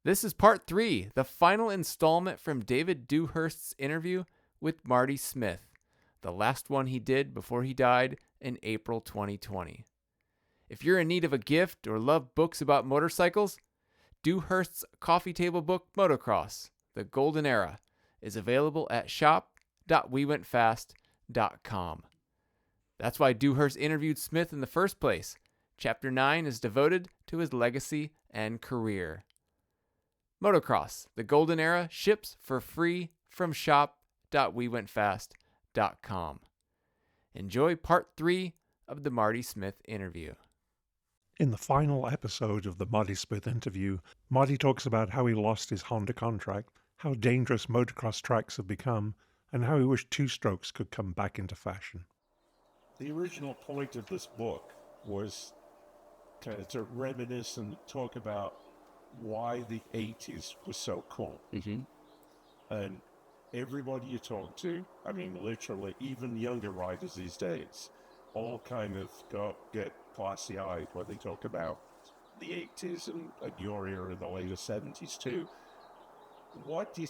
This is part 3, the final installment from David Dewhurst's interview with Marty Smith, the last one he did before he died in April 2020. If you're in need of a gift or love books about motorcycles, Dewhurst's coffee table book Motocross, The Golden Era, is available at shop.wewentfast.com. That's why Dewhurst interviewed Smith in the first place. Chapter 9 is devoted to his legacy and career. Motocross, The Golden Era, ships for free from shop.wewentfast.com. Enjoy part 3 of the Marty Smith interview. In the final episode of the Marty Smith interview, Marty talks about how he lost his Honda contract, how dangerous motocross tracks have become, and how he wished two-strokes could come back into fashion. The original point of this book was kind of to reminisce and talk about why the 80s was so cool. Mm-hmm. And everybody you talk to, I mean, literally, even younger riders these days, all kind of get glassy-eyed when they talk about the 80s and your era in the later 70s too. What do you,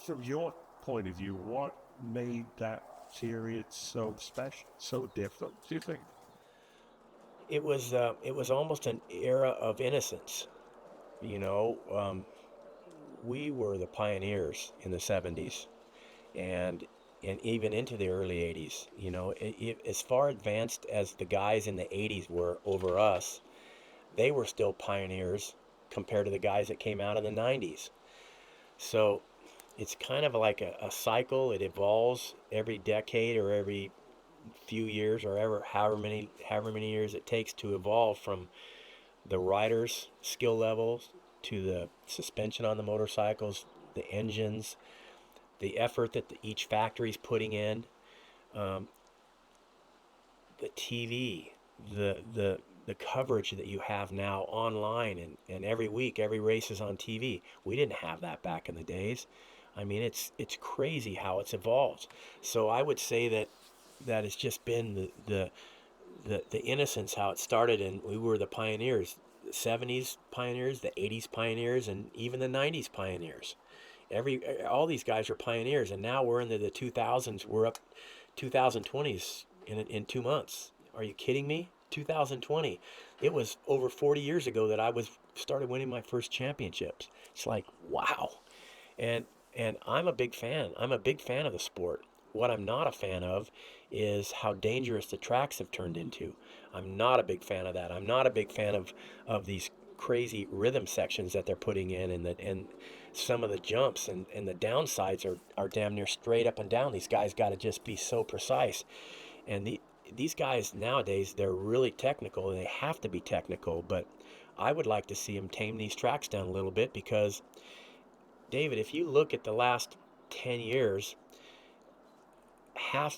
from your point of view, what made that period so special, so different, do you think? It was almost an era of innocence. You know, we were the pioneers in the 70s and even into the early 80s. You know, as far advanced as the guys in the 80s were over us, they were still pioneers compared to the guys that came out in the 90s. So it's kind of like a cycle. It evolves every decade or every few years or however many years it takes to evolve from the riders' skill levels to the suspension on the motorcycles, the engines, the effort that each factory's putting in, the TV, the coverage that you have now online, and every week every race is on TV. We didn't have that back in the days. I mean, it's crazy how it's evolved. So I would say that it's just been the innocence, how it started, and we were the pioneers, the 70s pioneers, the 80s pioneers, and even the 90s pioneers. All these guys are pioneers, and now we're into the 2000s. We're up 2020s in 2 months. Are you kidding me? 2020. It was over 40 years ago that I started winning my first championships. It's like, wow. And I'm a big fan. I'm a big fan of the sport. What I'm not a fan of is how dangerous the tracks have turned into. I'm not a big fan of that. I'm not a big fan of these crazy rhythm sections that they're putting in, and some of the jumps and the downsides are damn near straight up and down. These guys got to just be so precise. And these guys nowadays, they're really technical, and they have to be technical, but I would like to see them tame these tracks down a little bit, because, David, if you look at the last 10 years, a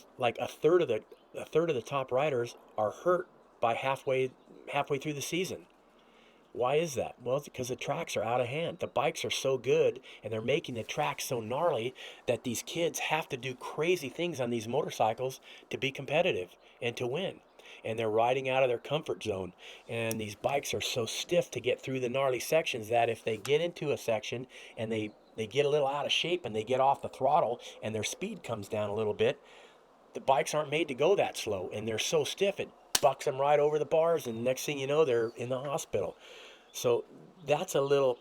third of the top riders are hurt by halfway through the season. Why is that? Well, it's because the tracks are out of hand. The bikes are so good, and they're making the tracks so gnarly that these kids have to do crazy things on these motorcycles to be competitive and to win. And they're riding out of their comfort zone. And these bikes are so stiff to get through the gnarly sections that if they get into a section and they get a little out of shape and they get off the throttle and their speed comes down a little bit, the bikes aren't made to go that slow, and they're so stiff it bucks them right over the bars, and next thing you know, they're in the hospital. So that's a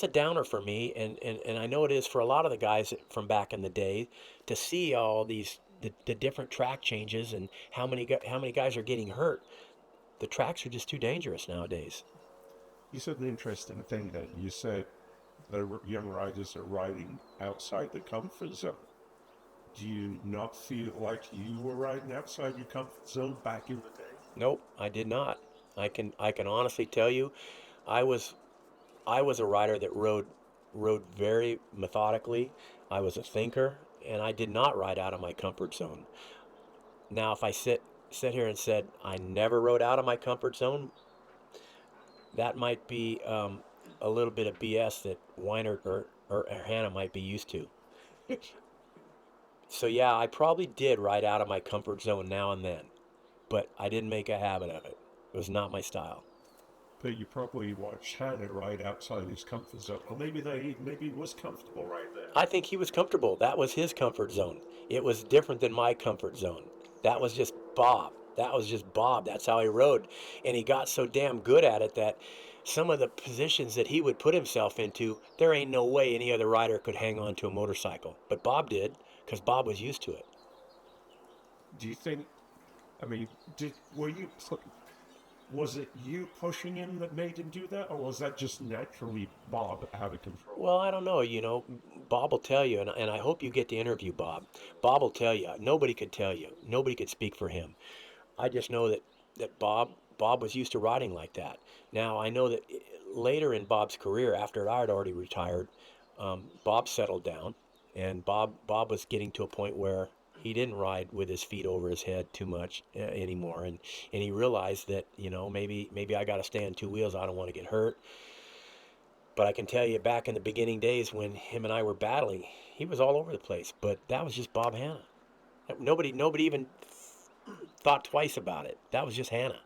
downer for me, and I know it is for a lot of the guys from back in the day, to see all these the different track changes and how many guys are getting hurt. The tracks are just too dangerous nowadays. You said an interesting thing that you said the young riders are riding outside the comfort zone. Do you not feel like you were riding outside your comfort zone back in the day? Nope, I did not. I can honestly tell you, I was a rider that rode very methodically. I was a thinker, and I did not ride out of my comfort zone. Now, if I sit here and said I never rode out of my comfort zone, that might be a little bit of BS that Weiner or Hannah might be used to. So yeah, I probably did ride out of my comfort zone now and then, but I didn't make a habit of it. It was not my style. But you probably watched Hannah right outside his comfort zone. Or maybe he was comfortable right there. I think he was comfortable. That was his comfort zone. It was different than my comfort zone. That was just Bob. That was just Bob. That's how he rode. And he got so damn good at it that some of the positions that he would put himself into, there ain't no way any other rider could hang on to a motorcycle. But Bob did, because Bob was used to it. Do you think, I mean, was it you pushing him that made him do that, or was that just naturally Bob out of control? Well, I don't know. Bob will tell you, and I hope you get to interview Bob. Bob will tell you. Nobody could tell you. Nobody could speak for him. I just know that Bob was used to riding like that. Now, I know that later in Bob's career, after I had already retired, Bob settled down, and Bob was getting to a point where he didn't ride with his feet over his head too much anymore, and he realized that maybe I got to stay on two wheels. I don't want to get hurt. But I can tell you, back in the beginning days when him and I were battling, he was all over the place. But that was just Bob Hanna. Nobody even thought twice about it. That was just Hanna.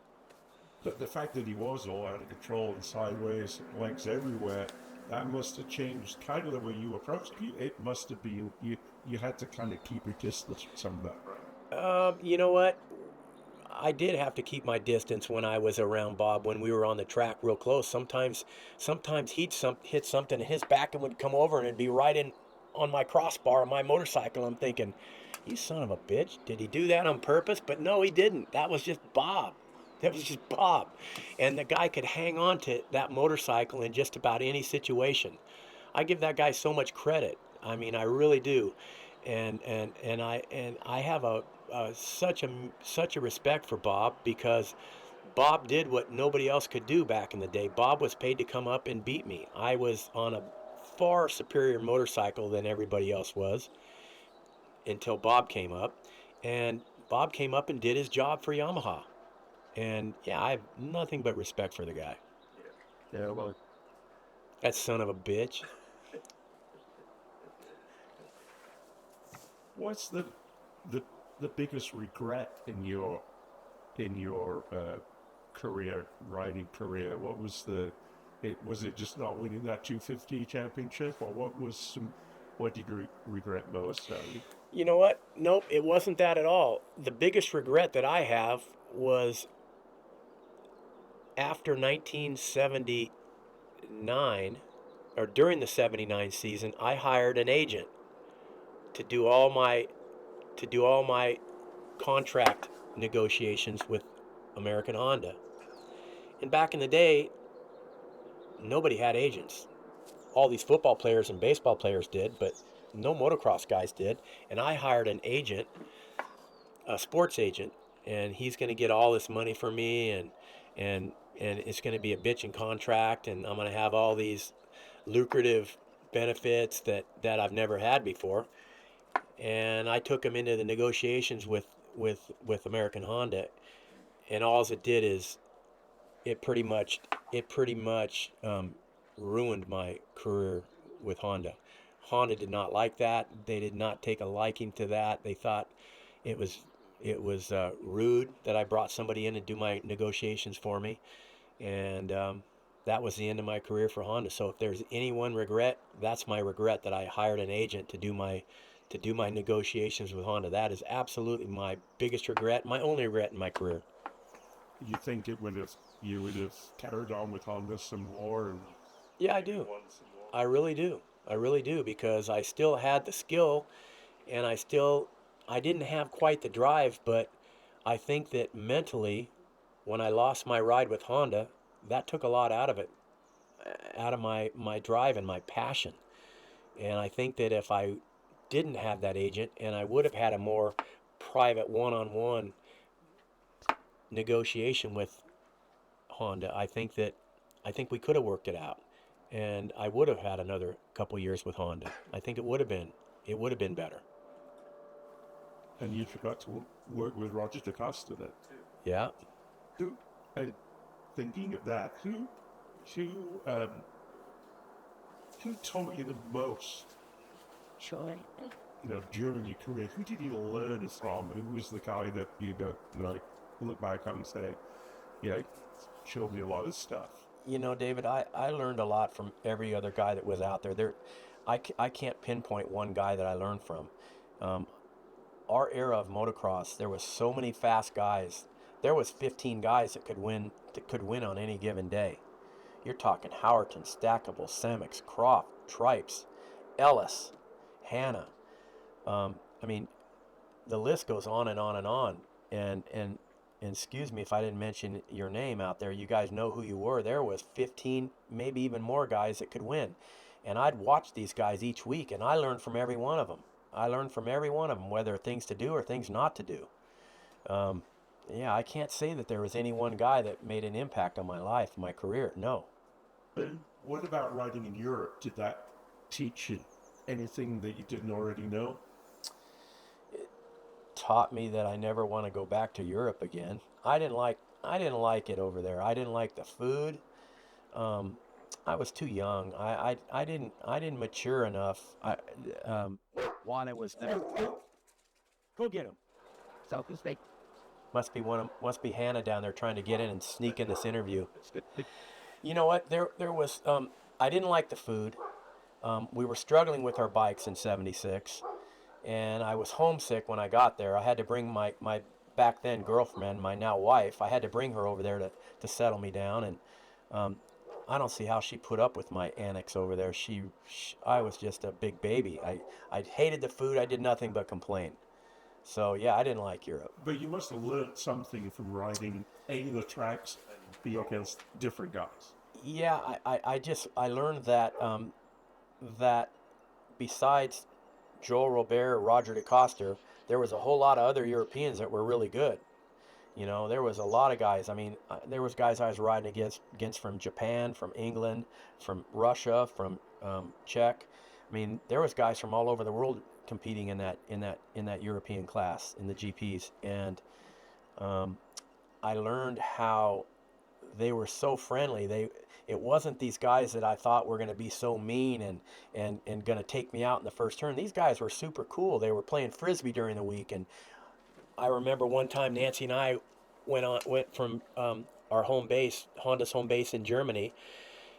But the fact that he was all out of control and sideways, legs everywhere, that must have changed kind of the way you approached it. It must have been, you had to kind of keep your distance from some of that, right? You know what? I did have to keep my distance when I was around Bob, when we were on the track real close. Sometimes he'd hit something, and his back would come over, and it'd be right in on my crossbar of my motorcycle. I'm thinking, you son of a bitch, did he do that on purpose? But no, he didn't. That was just Bob. That was just Bob. And the guy could hang on to that motorcycle in just about any situation. I give that guy so much credit. I mean, I really do. And I have such a respect for Bob, because Bob did what nobody else could do back in the day. Bob was paid to come up and beat me. I was on a far superior motorcycle than everybody else was until Bob came up. And Bob came up and did his job for Yamaha. And yeah, I have nothing but respect for the guy. Yeah, well, That son of a bitch. what's the biggest regret in your career, riding career? What was was it just not winning that 250 championship, or what did you regret most? You know what? Nope, it wasn't that at all. The biggest regret that I have was after 1979, or during the 79 season, I hired an agent to do all my contract negotiations with American Honda. And back in the day, nobody had agents. All these football players and baseball players did, but no motocross guys did. And I hired an agent, a sports agent, and he's going to get all this money for me, and it's going to be a bitchin' contract, and I'm going to have all these lucrative benefits that I've never had before. And I took him into the negotiations with American Honda, and all it did is it pretty much ruined my career with Honda. Honda did not like that. They did not take a liking to that. They thought it was rude that I brought somebody in to do my negotiations for me, and that was the end of my career for Honda. So if there's any one regret, that's my regret, that I hired an agent to do my negotiations with Honda. That is absolutely my biggest regret, my only regret in my career. You think you would have carried on with Honda some more? Yeah, I do. I really do. I really do, because I still had the skill, and I didn't have quite the drive, but I think that mentally, when I lost my ride with Honda, that took a lot out of it, out of my drive and my passion. And I think that if I didn't have that agent, and I would have had a more private one-on-one negotiation with Honda, I think we could have worked it out, and I would have had another couple years with Honda. I think it would have been better. And you forgot to work with Roger DeCosta then. Yeah. Thinking of that, who taught you the most? During your career, who did you learn from? Who was the guy that you look back on and say, showed me a lot of stuff? You know, David, I learned a lot from every other guy that was out there. I can't pinpoint one guy that I learned from. Um, our era of motocross, there was so many fast guys. There was 15 guys that could win on any given day. You're talking Howerton, Stackable, Semix, Croft, Tripes, Ellis, Hanna. I mean, the list goes on and on and on. And excuse me if I didn't mention your name out there. You guys know who you were. There was 15, maybe even more guys that could win. And I'd watch these guys each week, and I learned from every one of them. I learned from every one of them, whether things to do or things not to do. Um, yeah, I can't say that there was any one guy that made an impact on my life, my career. No. But what about riding in Europe? Did that teach you anything that you didn't already know? Taught me that I never want to go back to Europe again. I didn't like it over there. I didn't like the food. I was too young. I didn't mature enough. While I was there. Go get him. Must be Hannah down there trying to get in and sneak in this interview. You know what? There was I didn't like the food. We were struggling with our bikes in '76. And I was homesick when I got there. I had to bring my back then girlfriend, my now wife, I had to bring her over there to settle me down. And I don't see how she put up with my annex over there. I was just a big baby. I hated the food. I did nothing but complain. So, yeah, I didn't like Europe. But you must have learned something from riding the tracks and be against different guys. Yeah, I learned that that besides Joel Robert, Roger DeCoster, there was a whole lot of other Europeans that were really good. You know, there was a lot of guys. I mean, there was guys I was riding against from Japan, from England, from Russia, from Czech. I mean, there was guys from all over the world competing in that European class in the GPs, and I learned how they were so friendly. It wasn't these guys that I thought were going to be so mean and going to take me out in the first turn. These guys were super cool. They were playing Frisbee during the week. And I remember one time Nancy and I went from our home base, Honda's home base in Germany,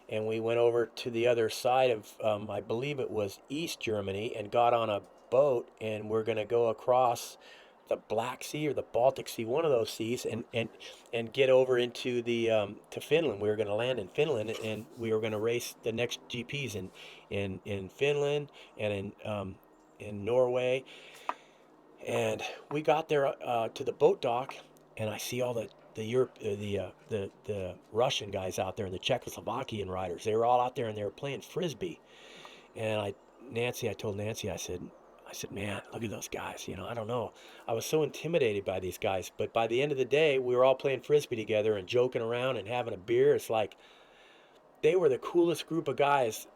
and we went over to the other side of, I believe it was East Germany, and got on a boat, and we're going to go across the Black Sea or the Baltic Sea, one of those seas, and get over into the to Finland. We were going to land in Finland, and we were going to race the next GPs in Finland and in Norway. And we got there to the boat dock, and I see all the Russian guys out there and the Czechoslovakian riders. They were all out there and they were playing Frisbee. And I told Nancy, I said, man, look at those guys. You know, I don't know. I was so intimidated by these guys. But by the end of the day, we were all playing Frisbee together and joking around and having a beer. It's like they were the coolest group of guys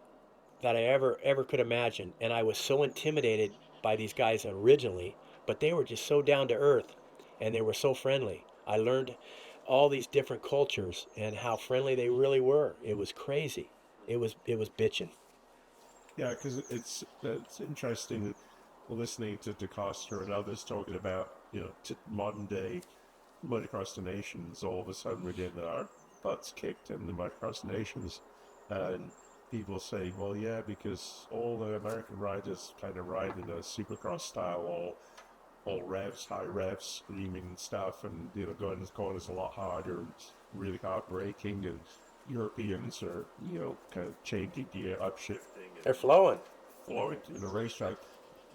that I ever could imagine. And I was so intimidated by these guys originally, but they were just so down to earth and they were so friendly. I learned all these different cultures and how friendly they really were. It was crazy. It was bitching. Yeah, because it's interesting listening to DeCoster and others talking about, modern day motocross nations. All of a sudden we're getting our butts kicked in the motocross nations, and people say, well, yeah, because all the American riders kind of ride in a supercross style, all revs, high revs, screaming and stuff, and going in the corners a lot harder, and it's really hard braking, and Europeans are kind of changing gear, upshifting. They're flowing To the racetrack.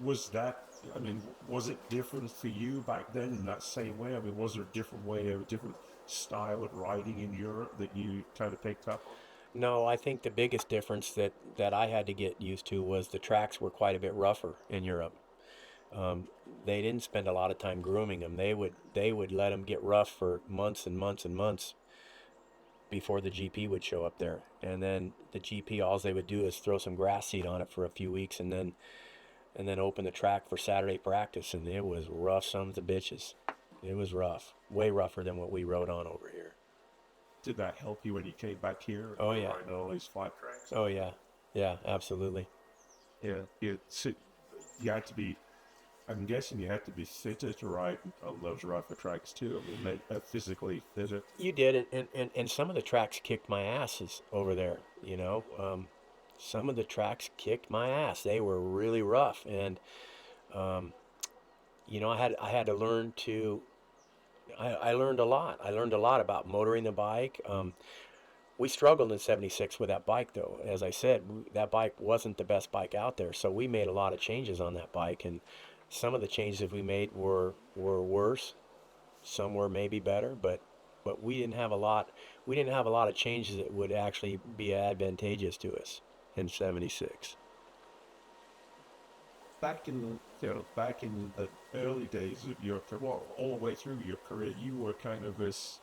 Was it different for you back then in that same way? I mean, was there a different style of riding in Europe that you kind of picked up on? No, I think the biggest difference that I had to get used to was the tracks were quite a bit rougher in Europe. They didn't spend a lot of time grooming them. They would let them get rough for months and months and months before the GP would show up there. And then the GP, all they would do is throw some grass seed on it for a few weeks and then open the track for Saturday practice. And it was rough sons of bitches. It was rough. Way rougher than what we rode on over here. Did that help you when you came back here? Oh, yeah. Riding all these flat tracks? Oh, yeah. Yeah, absolutely. Yeah. You had to be I'm guessing you had to be fitter to ride on those rougher tracks too. I mean, physically fitter. You did, and some of the tracks kicked my asses over there. You know, some of the tracks kicked my ass. They were really rough, and you know, I had to learn to. I learned a lot. I learned a lot about motoring the bike. We struggled in '76 with that bike, though. As I said, that bike wasn't the best bike out there, so we made a lot of changes on that bike, and some of the changes we made were worse. Some were maybe better, but we didn't have a lot. We didn't have a lot of changes that would actually be advantageous to us in '76. Back in the early days of your career, well, all the way through your career, you were kind of this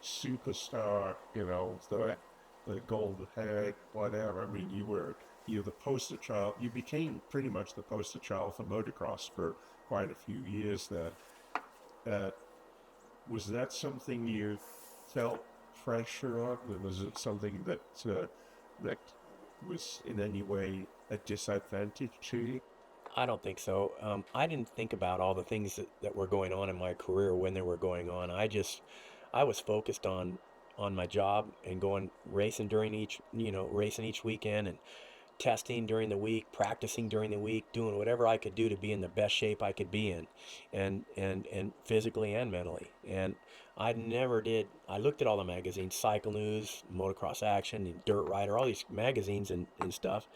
superstar, you know, the golden hair, whatever. I mean, you're the poster child. You became pretty much the poster child for motocross for quite a few years there. Was that something you felt pressure on? Was it something that was in any way a disadvantage to you? I don't think so. I didn't think about all the things that were going on in my career when they were going on. I was focused on my job and going racing during racing each weekend and testing during the week, practicing during the week, doing whatever I could do to be in the best shape I could be in, and physically and mentally. And I never did. I looked at all the magazines, Cycle News, Motocross Action, and Dirt Rider, all these magazines and stuff.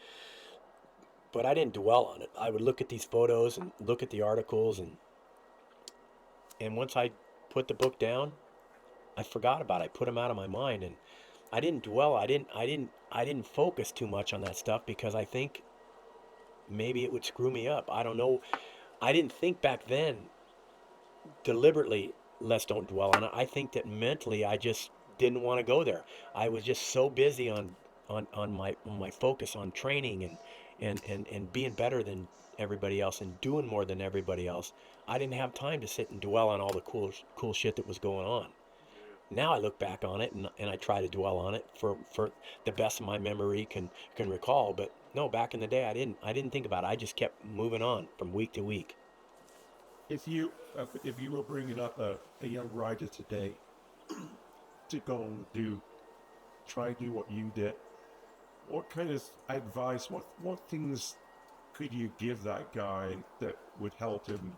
But I didn't dwell on it. I would look at these photos and look at the articles, and once I put the book down, I forgot about it. I put them out of my mind, and I didn't dwell. I didn't focus too much on that stuff because I think maybe it would screw me up. I don't know. I didn't think back then deliberately, let's don't dwell on it. I think that mentally I just didn't want to go there. I was just so busy on my focus on training and being better than everybody else and doing more than everybody else. I didn't have time to sit and dwell on all the cool shit that was going on. Now I look back on it and I try to dwell on it for the best of my memory can recall. But no, back in the day I didn't think about it. I just kept moving on from week to week. If you were bringing up a young rider today to go and try and do what you did, what kind of advice, what things could you give that guy that would help him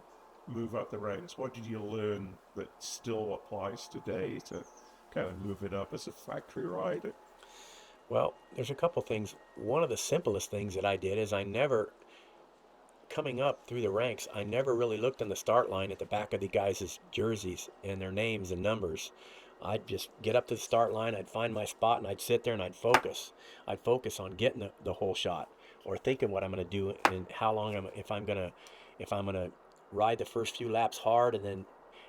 move up the ranks? What did you learn that still applies today to kind of move it up as a factory rider? Well, there's a couple things. One of the simplest things that I did is coming up through the ranks, I never really looked on the start line at the back of the guys' jerseys and their names and numbers. I'd just get up to the start line, I'd find my spot, and I'd sit there and I'd focus. I'd focus on getting the whole shot, or thinking what I'm going to do and how long if I'm going to ride the first few laps hard and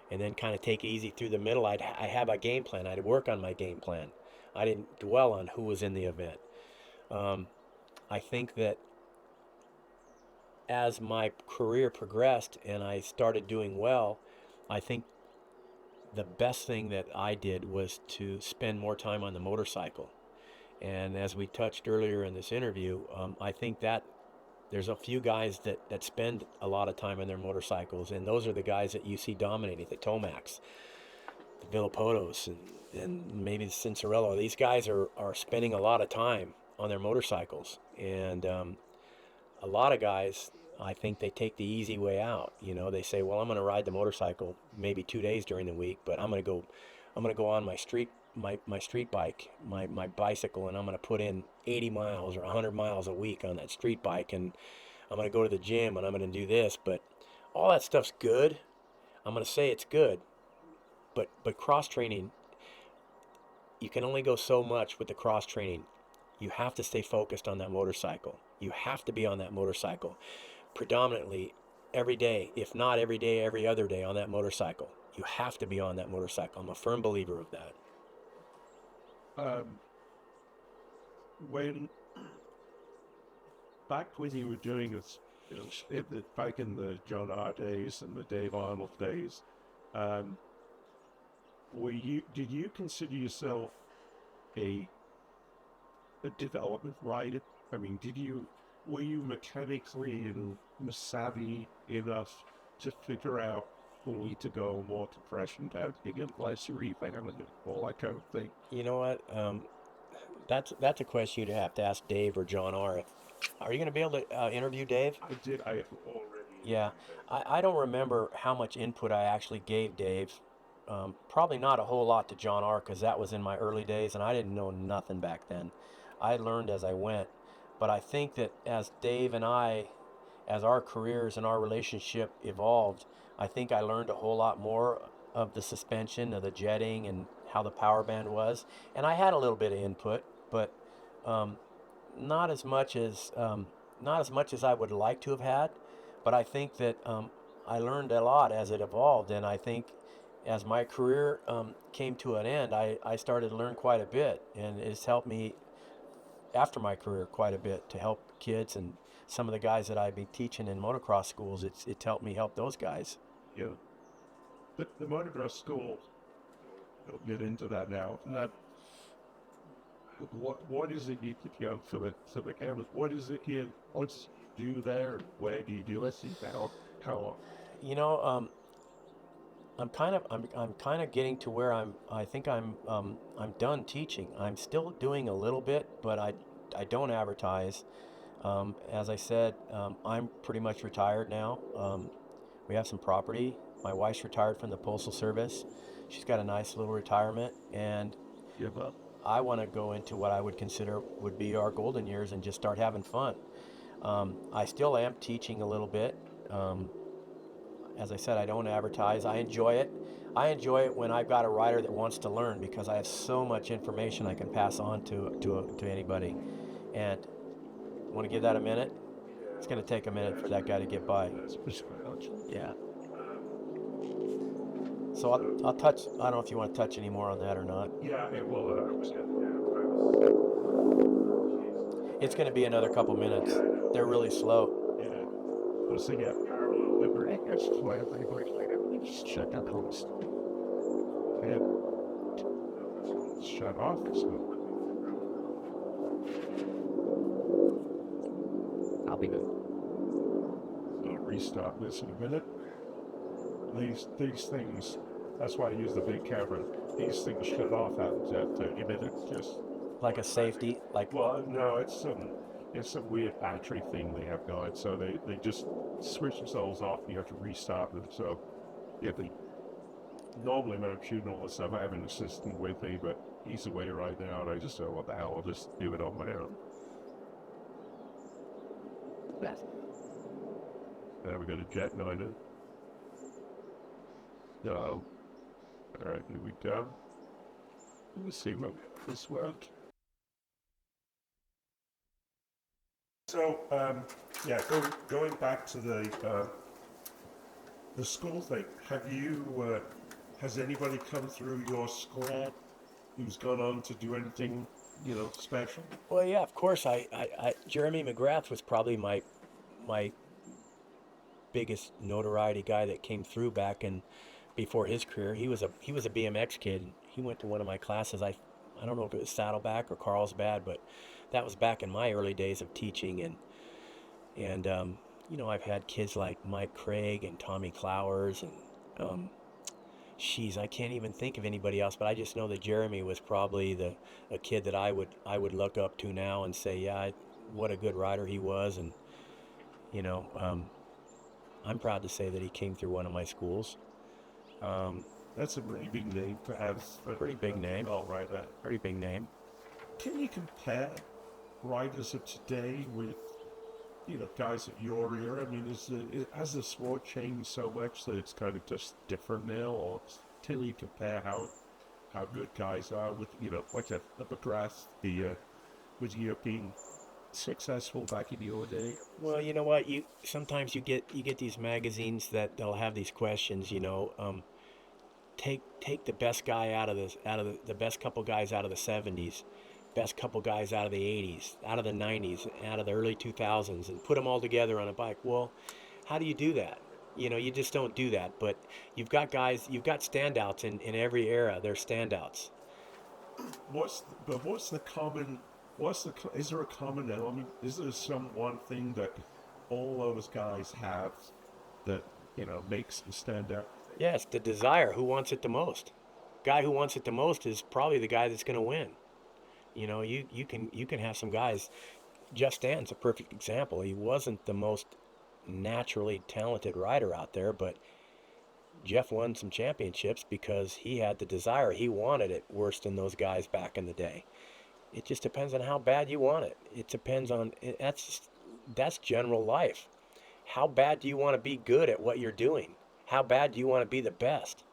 then kind of take it easy through the middle. I have a game plan. I'd work on my game plan. I didn't dwell on who was in the event. I think that as my career progressed and I started doing well, I think the best thing that I did was to spend more time on the motorcycle. And as we touched earlier in this interview, I think that there's a few guys that spend a lot of time on their motorcycles, and those are the guys that you see dominating, the Tomacs, the Villapotos, and maybe the Cincerello. These guys are spending a lot of time on their motorcycles, and a lot of guys, I think they take the easy way out. You know, they say, well, I'm going to ride the motorcycle maybe 2 days during the week, but I'm going to go on my street bike, my bicycle, and I'm going to put in 80 miles or 100 miles a week on that street bike, and I'm going to go to the gym and I'm going to do this. But all that stuff's good. I'm going to say it's good, but cross training, you can only go so much with the cross training. You have to stay focused on that motorcycle. You have to be on that motorcycle predominantly every day, if not every day, every other day on that motorcycle. You have to be on that motorcycle. I'm a firm believer of that. Back when you were doing this, back in the John R. days and the Dave Arnold days, did you consider yourself a development rider? I mean, did you were you mechanically and savvy enough to figure out fully to go more compression down, bigger, less rebound, all that kind of thing? You know what? That's a question you'd have to ask Dave or John R. Are you going to be able to interview Dave? I did. I have already. Yeah, I don't remember how much input I actually gave Dave. Probably not a whole lot to John R. because that was in my early days and I didn't know nothing back then. I learned as I went. But I think that as Dave and I, as our careers and our relationship evolved, I think I learned a whole lot more of the suspension, of the jetting, and how the power band was. And I had a little bit of input, but um, not as much as I would like to have had. But I think that I learned a lot as it evolved, and I think as my career came to an end, I started to learn quite a bit, and it's helped me after my career quite a bit to help kids and some of the guys that I've been teaching in motocross schools. It's helped me help those guys. Yeah. But the motocross school, we'll get into that now. What is it you go for the cameras? What is it you what's you do there? Where do you do it? How long? You know, I'm kind of getting to where I think I'm done teaching. I'm still doing a little bit, but I don't advertise. As I said, I'm pretty much retired now. We have some property. My wife's retired from the Postal Service. She's got a nice little retirement, and Give up. I want to go into what I would consider would be our golden years and just start having fun. I still am teaching a little bit. As I said, I don't advertise. I enjoy it. I enjoy it when I've got a rider that wants to learn because I have so much information I can pass on to anybody. And want to give that a minute? It's going to take a minute for that guy to get by. Yeah. So I'll touch. I don't know if you want to touch any more on that or not. Yeah, it will. It's going to be another couple minutes. They're really slow. Yeah. Let's see. Yeah. The break is why I just shut that host. And shut off. So. I'll be good. I'll restart this in a minute. These things, that's why I use the big camera. These things shut off after 30 minutes. Just like a safety, like. Well, no, it's some weird battery thing they have going. So they just switch themselves off. And you have to restart them. So yeah, normally when I'm shooting all this stuff, I have an assistant with me, but he's away right now, and I just don't know what the hell. I'll just do it on my own. Now we got a jet going in. No. Alright, here we go. Let's see what this works. So, yeah, going back to the school thing, has anybody come through your school who's gone on to do anything, special? Well, yeah, of course. Jeremy McGrath was probably my biggest notoriety guy that came through back in before his career. He was a BMX kid. He went to one of my classes. I don't know if it was Saddleback or Carlsbad, but that was back in my early days of teaching. And I've had kids like Mike Craig and Tommy Clowers and I can't even think of anybody else, but I just know that Jeremy was probably a kid that I would look up to now and say, yeah, what a good rider he was. And I'm proud to say that he came through one of my schools. That's a pretty big name to have. Pretty big name. Oh, right. Pretty big name. Can you compare riders of today with, guys at your era? I mean, has the sport changed so much that it's kind of just different now, or can you compare how good guys are with, like the McGrath, was he being successful back in your day? Well, you know what? Sometimes you get these magazines that they'll have these questions. Take the best guy out of the best couple guys out of the 70s, best couple guys out of the 80s, out of the 90s, out of the early 2000s, and put them all together on a bike. Well, how do you do that? You just don't do that. But you've got standouts in every era. They're standouts. What's the common Is there a common element? Is there some one thing that all those guys have that, makes them stand out? Yeah, it's the desire. Who wants it the most? Guy who wants it the most is probably the guy that's going to win. You can have some guys. Jeff Stanton's a perfect example. He wasn't the most naturally talented rider out there, but Jeff won some championships because he had the desire. He wanted it worse than those guys back in the day. It just depends on how bad you want it. It depends on that's general life. How bad do you want to be good at what you're doing? How bad do you want to be the best?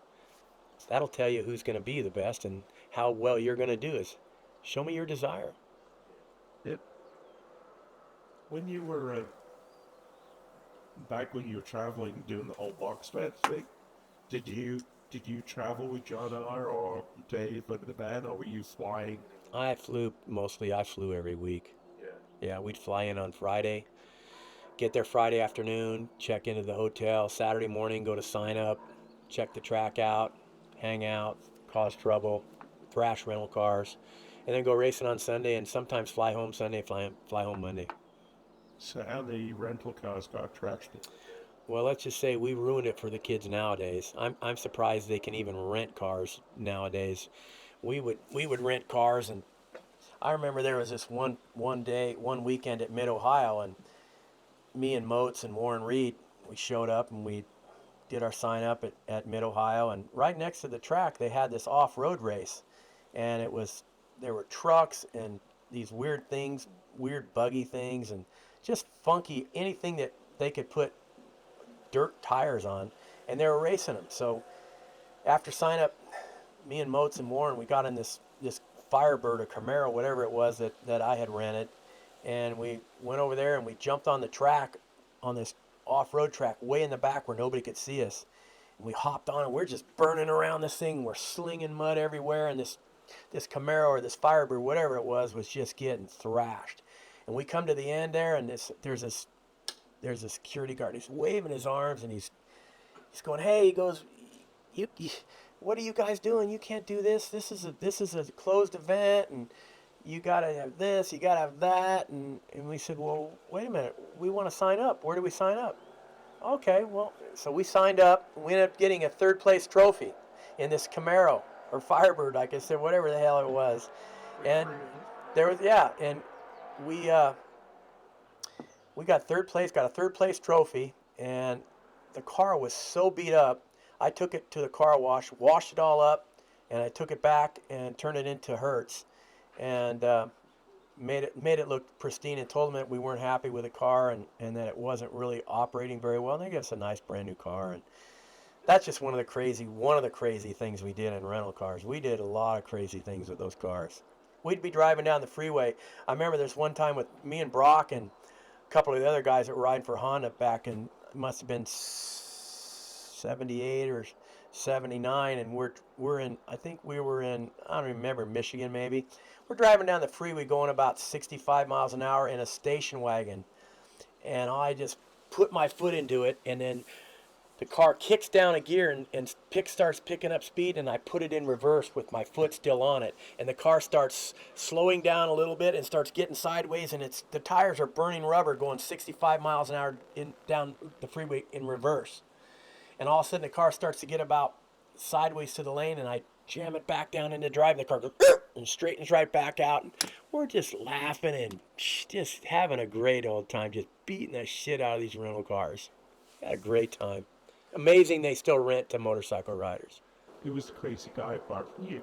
That'll tell you who's going to be the best and how well you're going to do is show me your desire. It, when you were back when you were traveling doing the whole box fest thing, did you travel with John R. or Dave and the band, or were you flying? I flew every week. Yeah, we'd fly in on Friday, get there Friday afternoon, check into the hotel, Saturday morning, go to sign up, check the track out, hang out, cause trouble, thrash rental cars, and then go racing on Sunday and sometimes fly home Sunday, fly home Monday. So how the rental cars got trashed? Well, let's just say we ruined it for the kids nowadays. I'm surprised they can even rent cars nowadays. We would rent cars, and I remember there was this one weekend at Mid-Ohio, and me and Moats and Warren Reed, we showed up and we did our sign up at Mid-Ohio, and right next to the track they had this off-road race, and there were trucks and these weird things, weird buggy things, and just funky, anything that they could put dirt tires on, and they were racing them. So after sign up, me and Moats and Warren, we got in this Firebird or Camaro, whatever it was that I had rented, and we went over there and we jumped on the track, on this off-road track way in the back where nobody could see us, and we hopped on and we're just burning around this thing. We're slinging mud everywhere, and this Camaro or this Firebird, whatever it was just getting thrashed. And we come to the end there, and there's a security guard. He's waving his arms, and he's going, "Hey," he goes, "You what are you guys doing? You can't do this. This is a closed event, and you gotta have this, you gotta have that." And we said, "Well, wait a minute. We want to sign up. Where do we sign up?" Okay, well, so we signed up. We ended up getting a third place trophy in this Camaro or Firebird, like I said, whatever the hell it was. And there was and we got third place, got a third place trophy, and the car was so beat up. I took it to the car wash, washed it all up, and I took it back and turned it into Hertz, and made it look pristine, and told them that we weren't happy with the car and that it wasn't really operating very well. And they gave us a nice brand new car, and that's just one of the crazy things we did in rental cars. We did a lot of crazy things with those cars. We'd be driving down the freeway. I remember there's one time with me and Brock and a couple of the other guys that were riding for Honda back in, it must have been 78 or 79, and we're in, I think we were in, I don't remember, Michigan maybe. We're driving down the freeway going about 65 miles an hour in a station wagon, and I just put my foot into it, and then the car kicks down a gear and starts picking up speed, and I put it in reverse with my foot still on it, and the car starts slowing down a little bit and starts getting sideways, and the tires are burning rubber going 65 miles an hour down the freeway in reverse. And all of a sudden the car starts to get about sideways to the lane, and I jam it back down into drive, and the car goes and straightens right back out. And we're just laughing and just having a great old time, just beating the shit out of these rental cars. Had a great time. Amazing they still rent to motorcycle riders. Who was the crazy guy apart from you?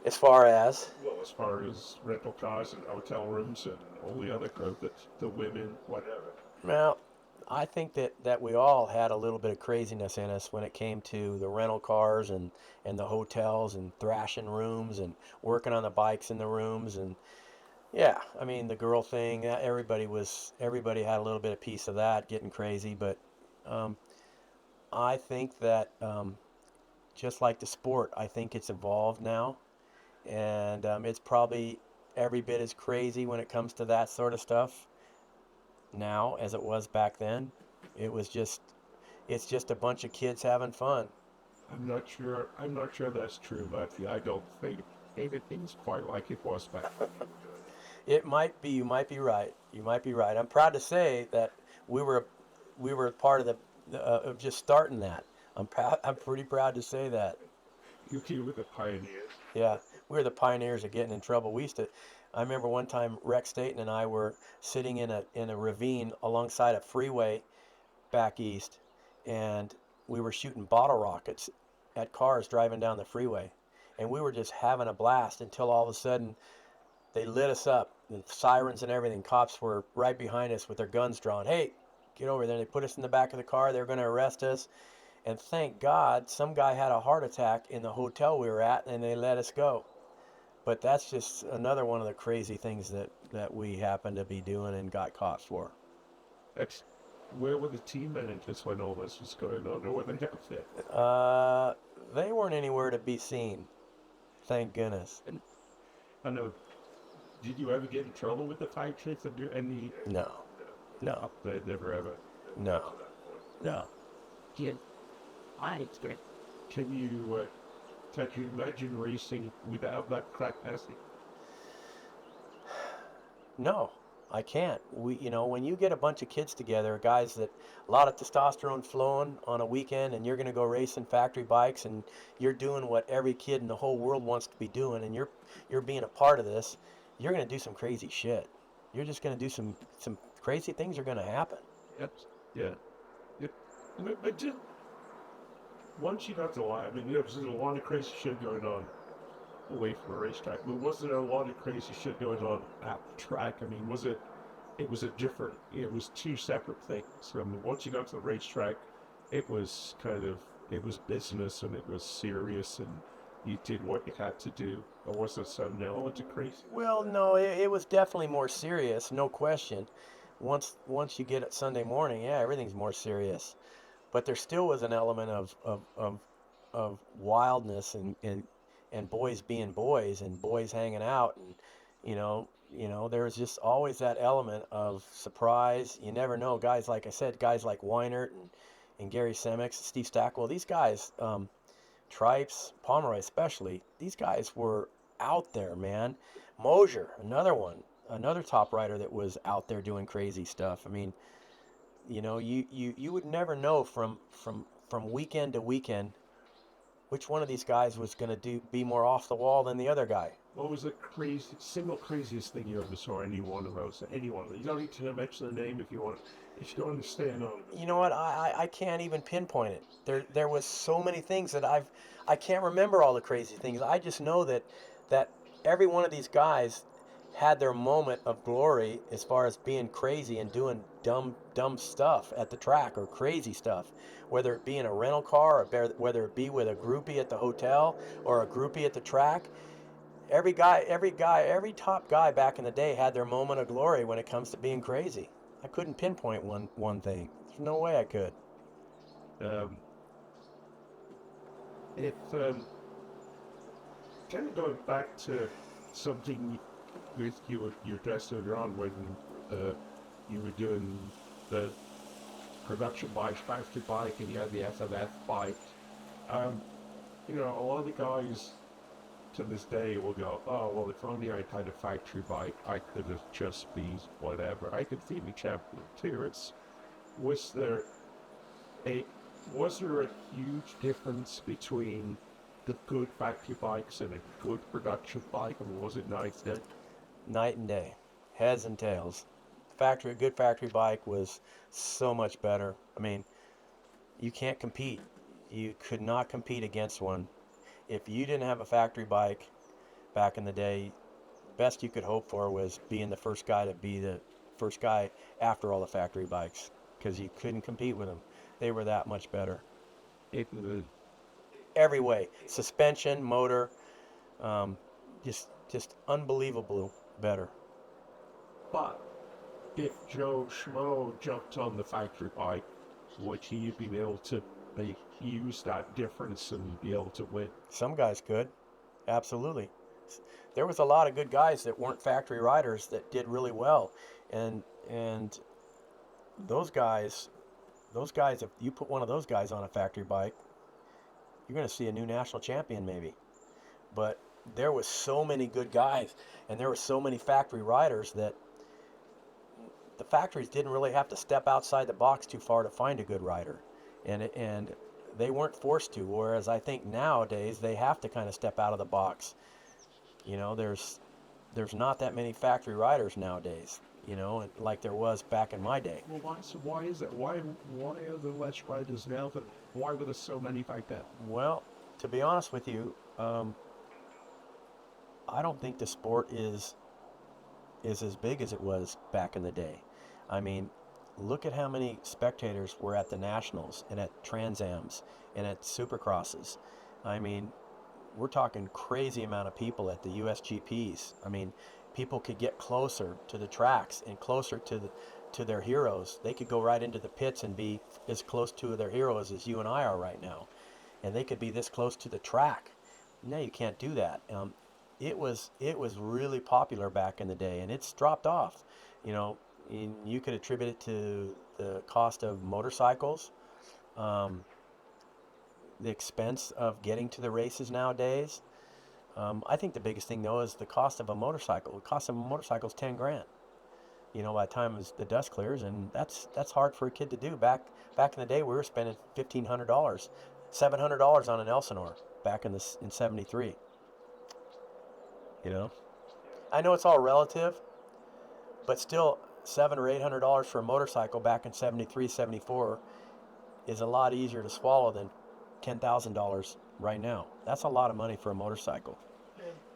As far as? Well, as far as rental cars and hotel rooms and all the other crowd, the women, whatever. Well, I think that we all had a little bit of craziness in us when it came to the rental cars and the hotels and thrashing rooms and working on the bikes in the rooms. And yeah, I mean, the girl thing, everybody had a little bit of piece of that, getting crazy. But I think that just like the sport, I think it's evolved now, and it's probably every bit as crazy when it comes to that sort of stuff now as it was back then. It's just a bunch of kids having fun. I'm not sure that's true, but I don't think anything's quite like it was back then. It might be. You might be right. You might be right. I'm proud to say that we were we were part of the of just starting that. I'm proud. I'm pretty proud to say that. You were the pioneers. Yeah, we were the pioneers of getting in trouble. We used to. I remember one time Rex Staten and I were sitting in a ravine alongside a freeway back east, and we were shooting bottle rockets at cars driving down the freeway, and we were just having a blast until all of a sudden they lit us up, and sirens and everything. Cops were right behind us with their guns drawn. Hey, get over there. They put us in the back of the car. They were going to arrest us. And thank God some guy had a heart attack in the hotel we were at, and they let us go. But that's just another one of the crazy things that we happened to be doing and got caught for. Where were the team managers when all this was going on, or were they out there? They weren't anywhere to be seen. Thank goodness. I know. Did you ever get in trouble with the factory for any? No. No. They never ever. No. No. Yeah. I agree. Can you imagine racing without that capacity? No, I can't. When you get a bunch of kids together, guys that a lot of testosterone flowing on a weekend, and you're going to go racing factory bikes, and you're doing what every kid in the whole world wants to be doing, and you're being a part of this, you're going to do some crazy shit. You're just going to do some crazy things are going to happen. Yep. Yeah. Yep. But just, once you got to lie, I mean, there was a lot of crazy shit going on away from the racetrack. But wasn't there a lot of crazy shit going on at the track? I mean, it was two separate things. I mean, once you got to the racetrack, it was business, and it was serious, and you did what you had to do. Or was it some element of crazy? Well, no, it was definitely more serious, no question. Once you get it Sunday morning, yeah, everything's more serious. But there still was an element of wildness and boys being boys and boys hanging out, and there was just always that element of surprise. You never know. Guys, like I said, guys like Weinert and Gary Semix, Steve Stackwell, these guys, Tripes, Pomeroy especially, these guys were out there, man. Mosier, another top rider that was out there doing crazy stuff. I mean, you would never know from weekend to weekend which one of these guys was going to be more off the wall than the other guy. What was the single craziest thing you ever saw any one of those? Anyone? You don't need to mention the name if you want. If you don't understand on it. You know what? I can't even pinpoint it. There was so many things that I can't remember all the crazy things. I just know that every one of these guys had their moment of glory as far as being crazy and doing dumb stuff at the track, or crazy stuff, whether it be in a rental car, or whether it be with a groupie at the hotel or a groupie at the track. Every top guy back in the day had their moment of glory when it comes to being crazy. I couldn't pinpoint one thing. There's no way I could. Kind of going back to something with you addressed earlier on when you were doing the production bike, factory bike, and you had the FMF bike. A lot of the guys to this day will go, oh, well, if only I had a factory bike, I could have just been whatever. I could be the champion too. Was there a huge difference between the good factory bikes and a good production bike, or was it night and day? Night and day, heads and tails. A good factory bike was so much better. I mean, you can't compete. You could not compete against one. If you didn't have a factory bike back in the day, best you could hope for was being the first guy to be the first guy after all the factory bikes, because you couldn't compete with them. They were that much better. Every way, suspension, motor, just unbelievable better. But if Joe Schmo jumped on the factory bike, would he be able to use that difference and be able to win? Some guys could, absolutely. There was a lot of good guys that weren't factory riders that did really well, and those guys, if you put one of those guys on a factory bike, you're going to see a new national champion maybe. But there was so many good guys, and there were so many factory riders that the factories didn't really have to step outside the box too far to find a good rider, and they weren't forced to. Whereas I think nowadays they have to kind of step out of the box. You know, there's not that many factory riders nowadays. You know, like there was back in my day. Well, why is it? Why are there less riders now? Why were there so many back then? Well, to be honest with you, I don't think the sport is as big as it was back in the day. I mean, look at how many spectators were at the Nationals and at Trans Ams and at Supercrosses. I mean, we're talking crazy amount of people at the USGPs. I mean, people could get closer to the tracks and closer to their heroes. They could go right into the pits and be as close to their heroes as you and I are right now. And they could be this close to the track. No, you can't do that. It was really popular back in the day, and it's dropped off. You know, you could attribute it to the cost of motorcycles, the expense of getting to the races nowadays. I think the biggest thing though is the cost of a motorcycle. The cost of a motorcycle is $10,000. You know, by the time the dust clears, and that's hard for a kid to do. Back in the day, we were spending $1,500, $700 on an Elsinore back in '73. You know, I know it's all relative, but still $700 or $800 for a motorcycle back in '73, '74 is a lot easier to swallow than $10,000 right now. That's a lot of money for a motorcycle.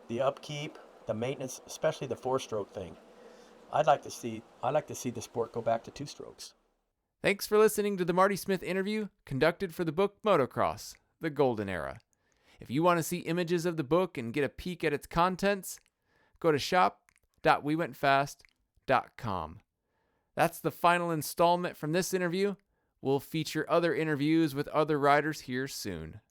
The upkeep, the maintenance, especially the 4-stroke thing. I'd like to see the sport go back to 2 strokes. Thanks for listening to the Marty Smith interview conducted for the book Motocross, The Golden Era. If you want to see images of the book and get a peek at its contents, go to shop.wewentfast.com. That's the final installment from this interview. We'll feature other interviews with other riders here soon.